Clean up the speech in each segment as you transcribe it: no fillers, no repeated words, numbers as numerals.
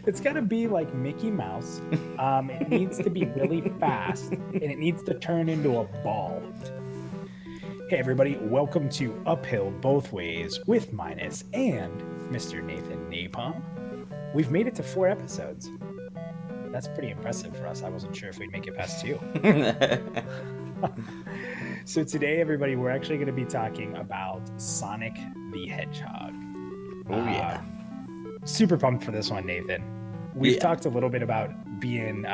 It's got to be like Mickey Mouse. It needs to be really fast, and it needs to turn into a ball. Hey everybody, welcome to Uphill Both Ways with Minus and Mr. Nathan Napalm. We've made it to 4 episodes. That's pretty impressive for us. I wasn't sure if we'd make it past 2. So today, everybody, we're actually going to be talking about Sonic the Hedgehog. Oh, yeah. Super pumped for this one, Nathan. We've talked a little bit about being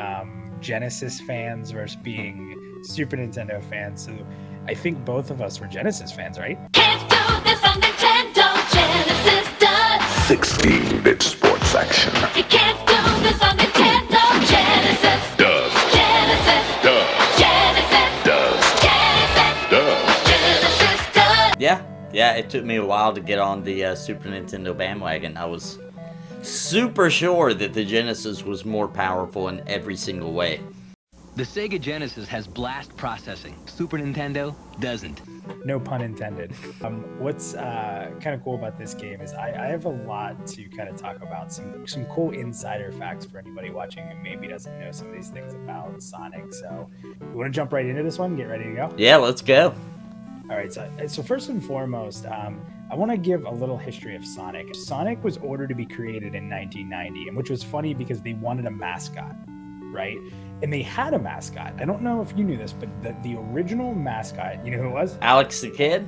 Genesis fans versus being Super Nintendo fans. So I think both of us were Genesis fans, right? Can't do this on Nintendo, Genesis does. 16-bit sports action. You can't do this on Nintendo, Genesis Does. Genesis Does. Genesis Does. Genesis Does. Genesis does. Yeah, it took me a while to get on the Super Nintendo bandwagon. I was super sure that the Genesis was more powerful in every single way. The Sega Genesis has blast processing. Super Nintendo doesn't. No pun intended. What's kind of cool about this game is I have a lot to kind of talk about, some cool insider facts for anybody watching who maybe doesn't know some of these things about Sonic. So you want to jump right into this one? Get ready to go? Yeah, let's go. All right, so first and foremost, I want to give a little history of Sonic. Sonic was ordered to be created in 1990, and which was funny because they wanted a mascot, right? And they had a mascot. I don't know if you knew this, but the original mascot, you know who it was? Alex the Kid?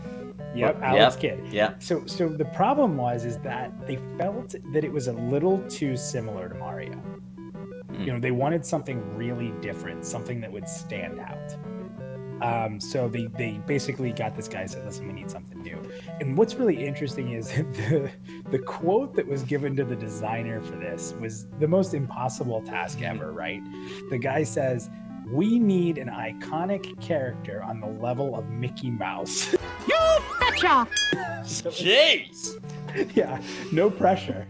Yep, Alex Kidd. Yeah. So the problem is that they felt that it was a little too similar to Mario. You know, they wanted something really different, something that would stand out. So they basically got this guy and said, listen, we need something new. And what's really interesting is the quote that was given to the designer for this was the most impossible task ever, right? The guy says, we need an iconic character on the level of Mickey Mouse. You betcha. So, Jeez! yeah, no pressure.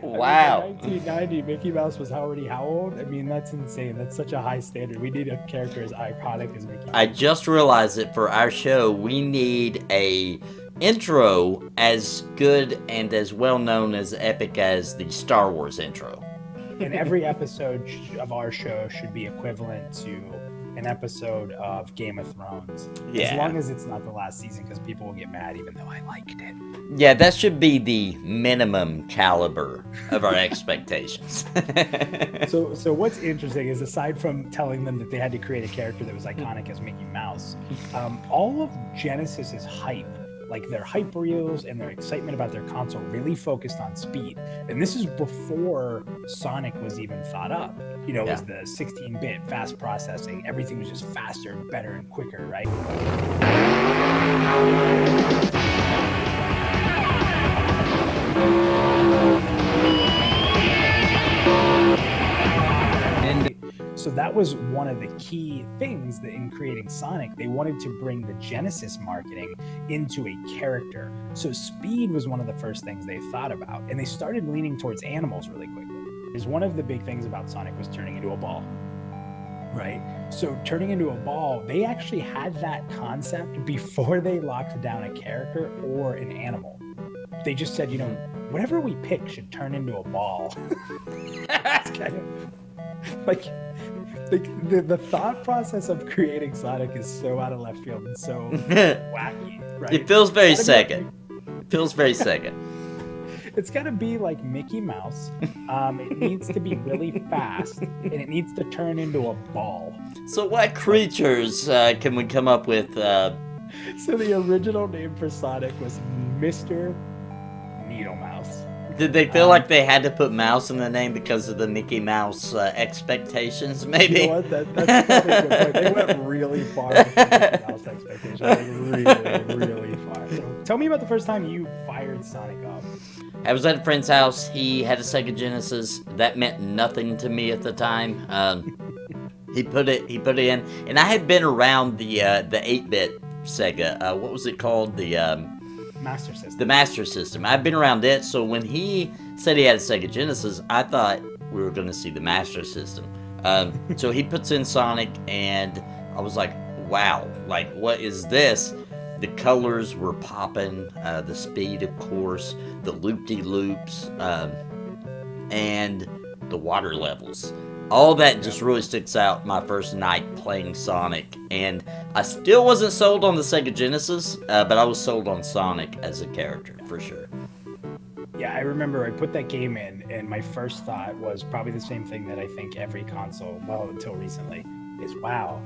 Wow. I mean, in 1990, Mickey Mouse was already how old? I mean, that's insane. That's such a high standard. We need a character as iconic as Mickey Mouse. I just realized that for our show, we need a intro as good and as well known as epic as the Star Wars intro. And every episode of our show should be equivalent to an episode of Game of Thrones. Yeah. As long as it's not the last season, because people will get mad even though I liked it. Yeah, that should be the minimum caliber of our expectations. So what's interesting is, aside from telling them that they had to create a character that was iconic as Mickey Mouse, all of Genesis's hype, like their hype reels and their excitement about their console, really focused on speed. And this is before Sonic was even thought up. You know, it was the 16-bit fast processing. Everything was just faster and better and quicker, right? So that was one of the key things that in creating Sonic, they wanted to bring the Genesis marketing into a character. So speed was one of the first things they thought about, and they started leaning towards animals really quickly. Because one of the big things about Sonic was turning into a ball, right? So turning into a ball, they actually had that concept before they locked down a character or an animal. They just said, you know, whatever we pick should turn into a ball. It's kind of like the thought process of creating Sonic is so out of left field and so wacky, right? It feels very Sega. It feels very Sega. It's got to be like Mickey Mouse. It needs to be really fast, and it needs to turn into a ball. So what creatures can we come up with? So the original name for Sonic was Mr. Needle Mouse. Did they feel like they had to put mouse in the name because of the Mickey Mouse expectations, maybe? You know what? That's probably a good point. They went really far with the Mickey Mouse expectations. Like really far. So tell me about the first time you fired Sonic up. I was at a friend's house. He had a Sega Genesis. That meant nothing to me at the time. He put it in, and I had been around the 8-bit Sega. What was it called? The Master System. The Master System. I've been around it, so when he said he had a Sega Genesis, I thought we were going to see the Master System. So he puts in Sonic, and I was like, wow, like, what is this? The colors were popping, the speed, of course, the loop-de-loops, and the water levels. All that just really sticks out my first night playing Sonic, and I still wasn't sold on the Sega Genesis, but I was sold on Sonic as a character, for sure. Yeah, I remember I put that game in, and my first thought was probably the same thing that I think every console, well, until recently, is wow,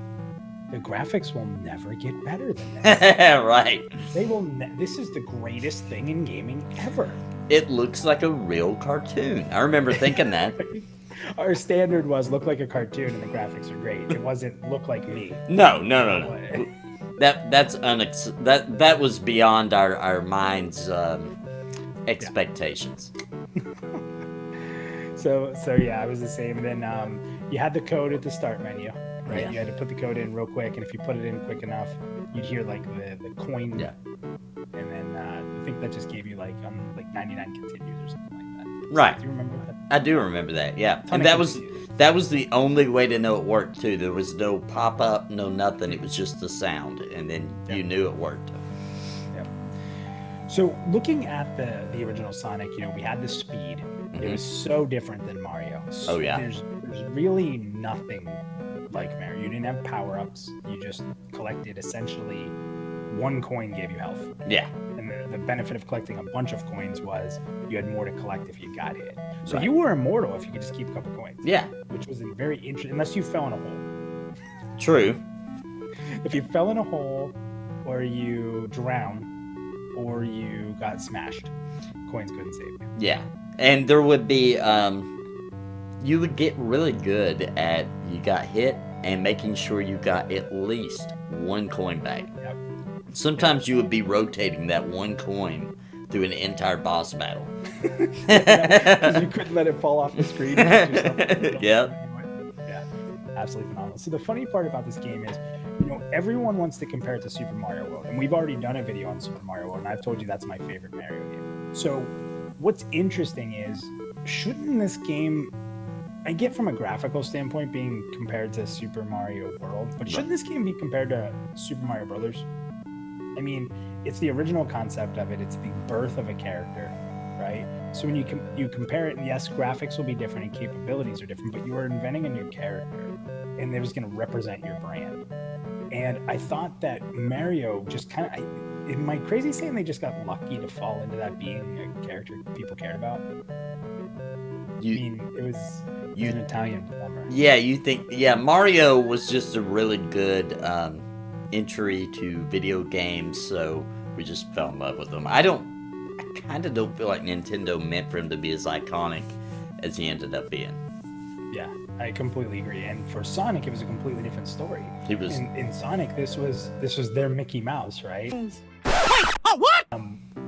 the graphics will never get better than this. Right. They will. This is the greatest thing in gaming ever. It looks like a real cartoon. I remember thinking that. Our standard was look like a cartoon, and the graphics are great. It wasn't look like me. No. That was beyond our minds' expectations. So yeah, I was the same. And then you had the code at the start menu, right? Yeah. You had to put the code in real quick, and if you put it in quick enough, you'd hear like the coin. Yeah. And then I think that just gave you like 99 continues or something like that. Right. Do you remember that? I do remember that. Yeah. Ton And of that was the only way to know it worked too. There was no pop up, no nothing. It was just the sound, and then you knew it worked. So looking at the original Sonic, we had the speed. It was so different than Mario. Oh, yeah. There's really nothing like Mario. You didn't have power-ups. You just collected essentially one coin gave you health. Yeah. And the benefit of collecting a bunch of coins was you had more to collect if you got hit. So Right. you were immortal if you could just keep a couple coins. Yeah. Which was very interesting, unless you fell in a hole. True. If you fell in a hole, or you drowned, or you got smashed, coins couldn't save you. Yeah. And there would be, you would get really good at you got hit and making sure you got at least one coin back. Yep. Sometimes you would be rotating that one coin through an entire boss battle. Because you couldn't let it fall off the screen. Yep. Yeah, absolutely phenomenal. So the funny part about this game is, everyone wants to compare it to Super Mario World, and we've already done a video on Super Mario World, and I've told you that's my favorite Mario game. So what's interesting is, shouldn't this game, I get from a graphical standpoint being compared to Super Mario World, but shouldn't this game be compared to Super Mario Brothers? I mean, it's the original concept of it. It's the birth of a character, right? So when you compare it, and yes, graphics will be different and capabilities are different, but you are inventing a new character, and they're just going to represent your brand. And I thought that Mario just kind of, am I crazy saying they just got lucky to fall into that being a character people cared about? It was an Italian plumber. Yeah, Mario was just a really good entry to video games, so we just fell in love with him. I kind of don't feel like Nintendo meant for him to be as iconic as he ended up being. Yeah, I completely agree. And for Sonic, it was a completely different story. He was in Sonic. This was their Mickey Mouse, right? Wait, oh what?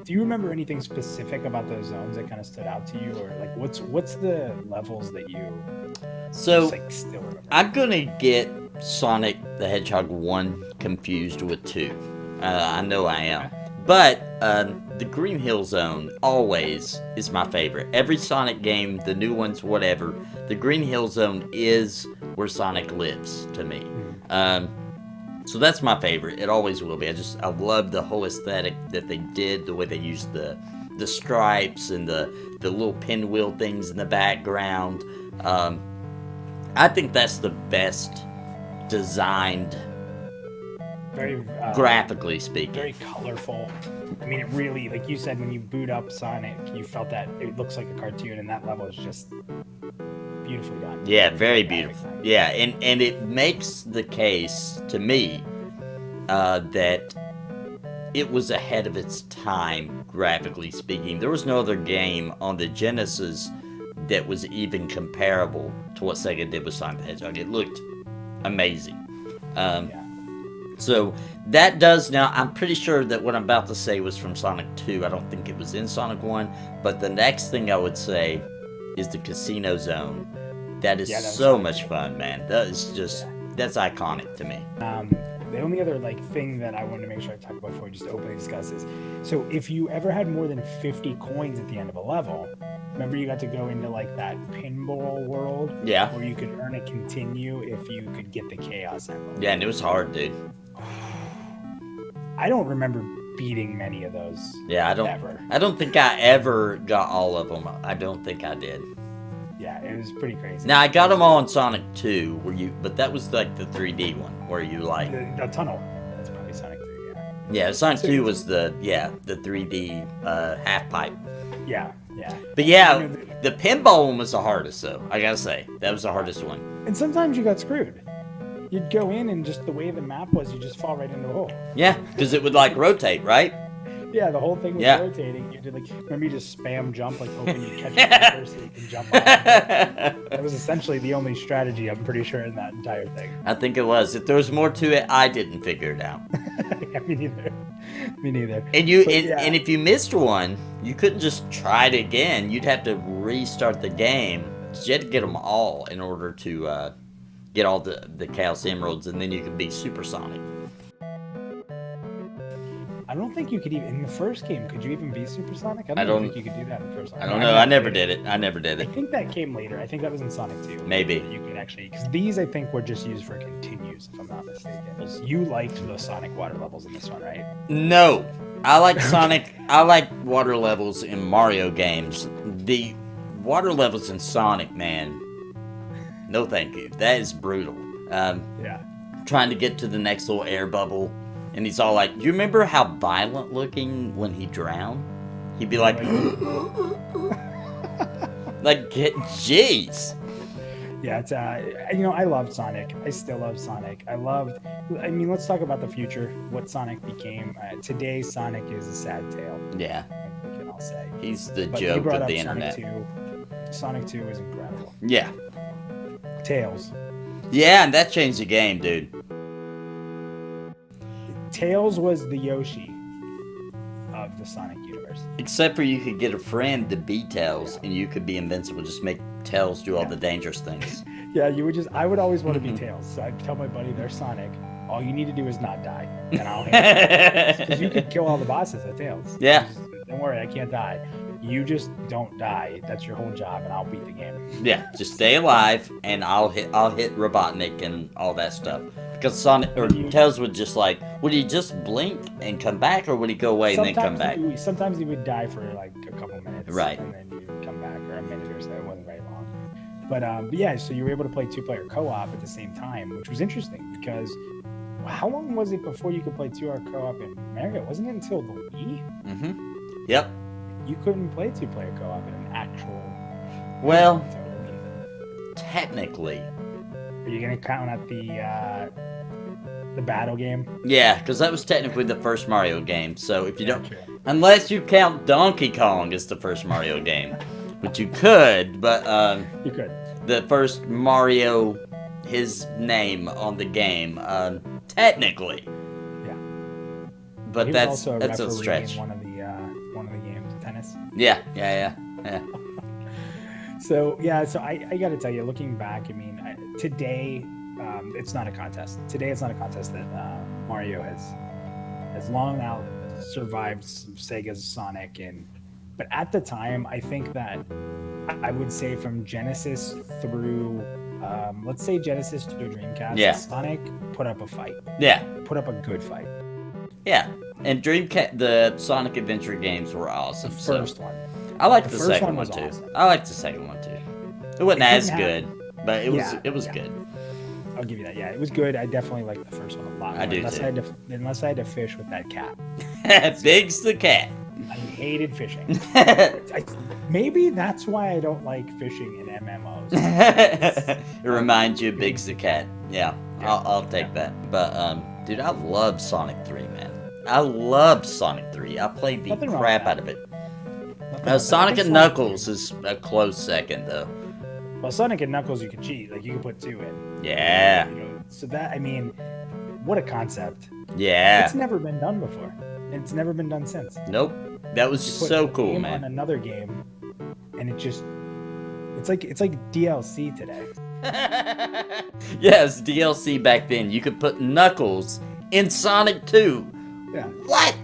Do you remember anything specific about those zones that kind of stood out to you, or like what's the levels that you so still remember? I'm gonna get Sonic the Hedgehog 1 confused with 2. I know I am. But the Green Hill Zone always is my favorite. Every Sonic game, the new ones, whatever, the Green Hill Zone is where Sonic lives to me. So that's my favorite. It always will be. I love the whole aesthetic that they did, the way they used the stripes and the little pinwheel things in the background. I think that's the best designed, Very graphically speaking. very colorful. I mean, it really, like you said, when you boot up Sonic, you felt that it looks like a cartoon, and that level is just beautifully done. Yeah, very beautiful. Yeah, and it makes the case to me that it was ahead of its time, graphically speaking. There was no other game on the Genesis that was even comparable to what Sega did with Sonic the Hedgehog. It looked amazing. So that does now, I'm pretty sure that what I'm about to say was from Sonic 2. I don't think it was in Sonic 1. But the next thing I would say is the Casino Zone. That is so much fun, man. That is just, that's iconic to me. The only other thing that I wanted to make sure I talk about before we just openly discuss is, so if you ever had more than 50 coins at the end of a level, remember you got to go into that pinball world? Yeah. Where you could earn a continue if you could get the Chaos Emerald. Yeah, and it was hard, dude. I don't remember beating many of those. Yeah, Ever. I don't think I ever got all of them. I don't think I did. Yeah, it was pretty crazy. Now I got them all in Sonic 2, but that was like the 3D one where you like the tunnel. That's probably Sonic 3. Yeah. yeah, Sonic 2 was the 3D half pipe. Yeah. But yeah, the pinball one was the hardest though. I gotta say that was the hardest one. And sometimes you got screwed. You'd go in and just the way the map was, you just fall right into a hole. Yeah, because it would like rotate, right? Yeah, the whole thing was Yeah. rotating. You did remember you just spam jump, hoping you catch it first so you can jump off. That was essentially the only strategy, I'm pretty sure, in that entire thing. I think it was. If there was more to it, I didn't figure it out. Yeah, me neither. Me neither. And and if you missed one, you couldn't just try it again. You'd have to restart the game. So you had to get them all in order to get all the Chaos Emeralds, and then you could be Supersonic. I don't think you could even in the first game. Could you even be supersonic? I don't think you could do that in the first one. I don't know. I never did it. I never did I it. think that came later. I think that was in Sonic 2. Maybe. You could actually, because these I think were just used for continues, if I'm not mistaken. You liked the Sonic water levels in this one, right? No, I like Sonic. I like water levels in Mario games. The water levels in Sonic, man. No, thank you. That is brutal. Yeah. Trying to get to the next little air bubble. And he's all like, do you remember how violent looking when he drowned? He'd be like, like, jeez. Yeah, it's I loved Sonic. I still love Sonic. Let's talk about the future. What Sonic became. Today, Sonic is a sad tale. Yeah. I think we can all say. He's the But you joke brought of the up internet. Sonic 2 is incredible. Yeah. Tails. Yeah, and that changed the game, dude. Tails was the Yoshi of the Sonic universe. Except for you could get a friend to be Tails, and you could be invincible. Just make Tails do all the dangerous things. Yeah, I would always want to be Tails. So I'd tell my buddy they're Sonic. All you need to do is not die, and I'll handle it. Because you could kill all the bosses at Tails. Yeah. Don't worry, I can't die. You just don't die. That's your whole job, and I'll beat the game. Yeah, just stay alive, and I'll hit Robotnik and all that stuff. Because Tails would just would he just blink and come back, or would he go away and then come back? Sometimes he would die for like a couple minutes, Right? And then you'd come back, or a minute or so. It wasn't very long. But yeah, so you were able to play 2-player co-op at the same time, which was interesting because how long was it before you could play 2-player co-op in America? Wasn't it until the Wii? Mm-hmm. Yep. You couldn't play 2-player co-op in an actual. Well, technically. Are you gonna count at the battle game? Yeah, because that was technically the first Mario game. So if you don't, unless you count Donkey Kong as the first Mario game, which you could, but you could. The first Mario, his name on the game, technically. Yeah. But he that's was also a stretch. In one of the games, tennis. Yeah. So I got to tell you, looking back, I mean, today it's not a contest. Today it's not a contest that Mario has long now survived Sega's Sonic, but at the time, I think that I would say from Genesis through, let's say Genesis to Dreamcast, Sonic put up a fight. Yeah, put up a good fight. Yeah, and the Sonic Adventure games were awesome. The first one. I liked the second one too. Awesome. I liked the second one too. It wasn't as good, but it was good. I'll give you that. Yeah, it was good. I definitely liked the first one a lot. I do unless too. Unless I had to fish with that cat. Biggs the cat. I hated fishing. Maybe that's why I don't like fishing in MMOs. It reminds you of Biggs the cat. Yeah, I'll take that. But dude, I love Sonic 3, man. I loved Sonic 3. I played the crap out of it. Sonic and Knuckles is a close second, though. Well, Sonic and Knuckles, you can cheat. Like, you can put 2 in. Yeah. So that, I mean, what a concept. Yeah. It's never been done before. And it's never been done since. Nope. That was so cool, man. On another game, and it's like DLC today. Yes, DLC back then. You could put Knuckles in Sonic 2. Yeah. What?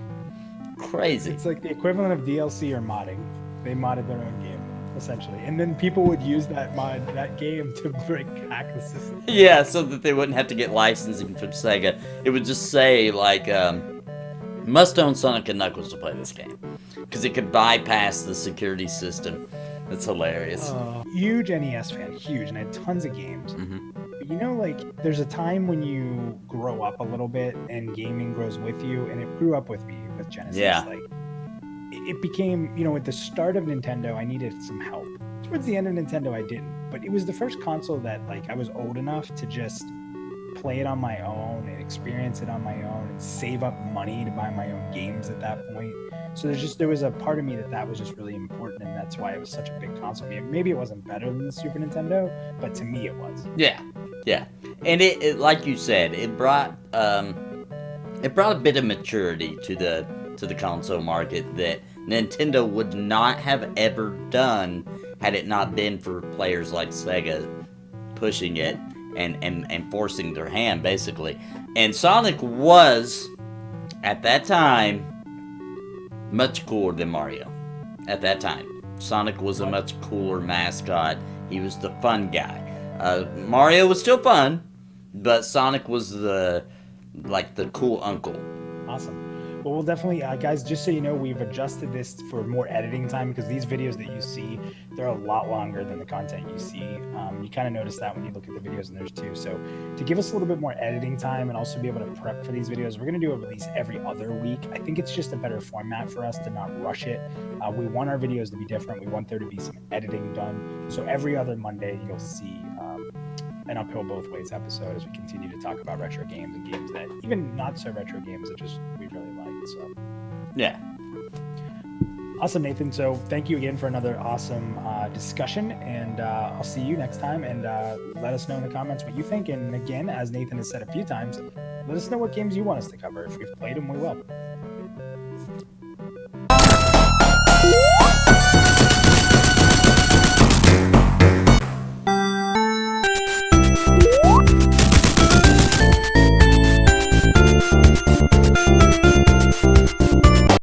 Crazy. It's like the equivalent of DLC or modding. They modded their own game, essentially. And then people would use that game to hack the system. Yeah, so that they wouldn't have to get licensing from Sega. It would just say, like, Must own Sonic and Knuckles to play this game. Because it could bypass the security system. It's hilarious. Huge NES fan, huge, and I had tons of games. But you know, like, there's a time when you grow up a little bit and gaming grows with you, and it grew up with me with Genesis. Yeah. Like, it became, you know, at the start of Nintendo, I needed some help. Towards the end of Nintendo, I didn't. But it was the first console that, like, I was old enough to just play it on my own and experience it on my own and save up money to buy my own games at that point. So there was a part of me that was just really important, and that's why it was such a big console. Maybe it wasn't better than the Super Nintendo, but to me it was. Yeah. And it like you said, it brought a bit of maturity to the console market that Nintendo would not have ever done had it not been for players like Sega pushing it and forcing their hand, basically. And Sonic was, at that time, much cooler than Mario. At that time, Sonic was a much cooler mascot. He was the fun guy. Mario was still fun, but Sonic was the cool uncle. Awesome. Well, we'll definitely, guys, just so you know, we've adjusted this for more editing time because these videos that you see, they're a lot longer than the content you see. You kind of notice that when you look at the videos, and there's two. So to give us a little bit more editing time and also be able to prep for these videos, we're going to do a release every other week. I think it's just a better format for us to not rush it. We want our videos to be different. We want there to be some editing done. So every other Monday, you'll see an uphill both ways episode as we continue to talk about retro games and games that even not so retro games that just we really like. So yeah, awesome, Nathan. So thank you again for another awesome discussion, and I'll see you next time. And let us know in the comments what you think. And again, as Nathan has said a few times, let us know what games you want us to cover. If we've played them, we will.